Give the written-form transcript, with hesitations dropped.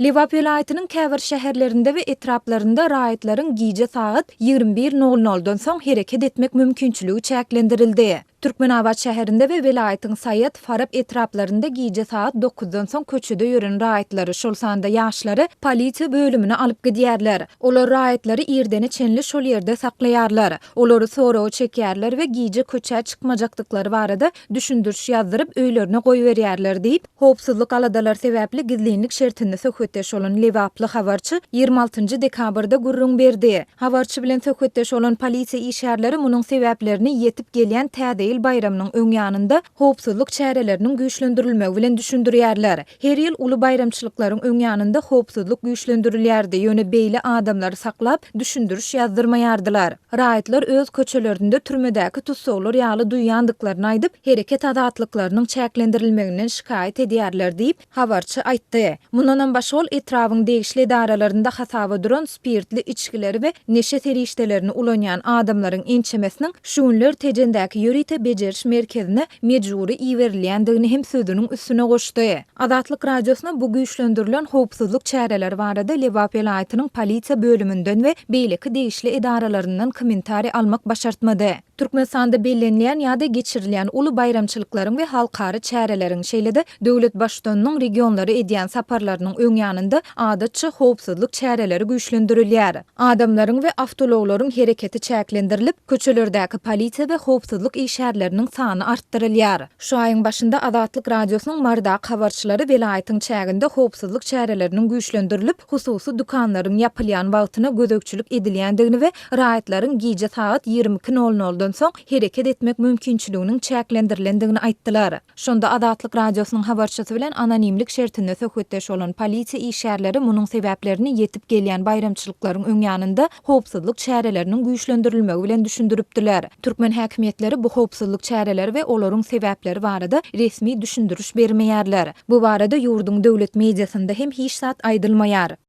Liwa vilayatynyň käbir şäherlerinde we etraplarynda raýatlaryň giýje saat 21:00'dan soň hereket etmek mümkinçiligi çäklendirildi. Türkmenabad şäherinde we vilayatyň Sayat, Farab etraplarynda giýje saat 9'dan soň köçede ýören raýatlary şol sanda ýaşlary polisiýa bölümine alyp gidýärler. Olar raýatlary ýerdeni çenli şol ýerde saklaýarlar. Olary soraw çekýärler we giýje köçä çykmajakdyklary barada düşündürüş ýazdyryp öýlerine goýberýärler diýip howpsuzlyk aladalar sebäpli gizlilik şertinde söhbetdeş olan Liwaply habarçy 26 dekabrda gurrun berdi. Habarçy bilen söhbetdeş olan polisiýa işgärleri munyň sebäplerini ýetip gelýän täze bayramynyň öňýanynda howpsuzlyk çäreleriniň güýçlendirilmegi bilen düşündirýärler. Her ýyl uly bayramçylyklaryň öňýanynda howpsuzlyk güýçlendirilýärdi. Ýöne beýle adamlary saklap düşündürüş ýazdyrmaýardylar. Raýatlar öz köçelerinde türmedäki tutsaglar ýaly duýandyklaryny aýdyp, hereket adatlyklarynyň çäklendirilmeginden şikaýet edýärler diýip habarçy aýtdy. Mundan başga ol etrawyň degişli idaralarynda hasaba duran spirtli içkileri we neşe terişdelerini ulanýan adamlaryň ençemesiniň şu günler tejendäki ýörite bejeriş merkezine mejburi iwerilýändigini hem sözüniň üstüne goşdy. Adatlyk radiosuna bu güýçlendirilen howpsuzlyk çäreleri barada Liwa vilayatynyň polisiýa bölümünden we beýleki degişli idaralaryndan kommentari almak başartmady. Türkmenistanda bellenýän ýa-da geçirilýän uly bayramçylyklaryň we halkary çäreleriň şeýlede döwlet başçylygynyň regionlary edýän saparlarynyň öňýanynda adatça howpsuzlyk çäreleri güýçlendirilýär. Adamlaryň we awtologlaryň hereketi çäklendirilip, köçelerdäki polisiýa we howpsuzlyk işgärleriniň sany artdyrylýar. Şu aýyň başynda Adatlyk radiosynyň marda habarçylary vilayatyň çäginde howpsuzlyk çäreleriniň güýçlendirilip, hususy dukanlaryň ýapylýan wagtyna gözekçilik edilýändigini we raýatlaryň giýje saat 22:00'dan soň hereket etmek mümkinçiliginiň çäklendirilýändigini aýtdylar. Şonda Adatlyk radiosynyň habarçysy bilen anonimlik şertinde söhbetdeş olan polisiýa işgärleri munyň sebäplerini ýetip gelýän bayramçylyklaryň öňýanynda howpsuzlyk çäreleriniň güýçlendirilmegi bilen düşündiripdiler. Türkmen häkimetleri bu howpsuzlyk çäreleri we olaryň sebäpleri barada resmi düşündürüş bermeýärler. Bu barada ýurdun döwlet mediasynda hem hiç zat aýdylmaýar.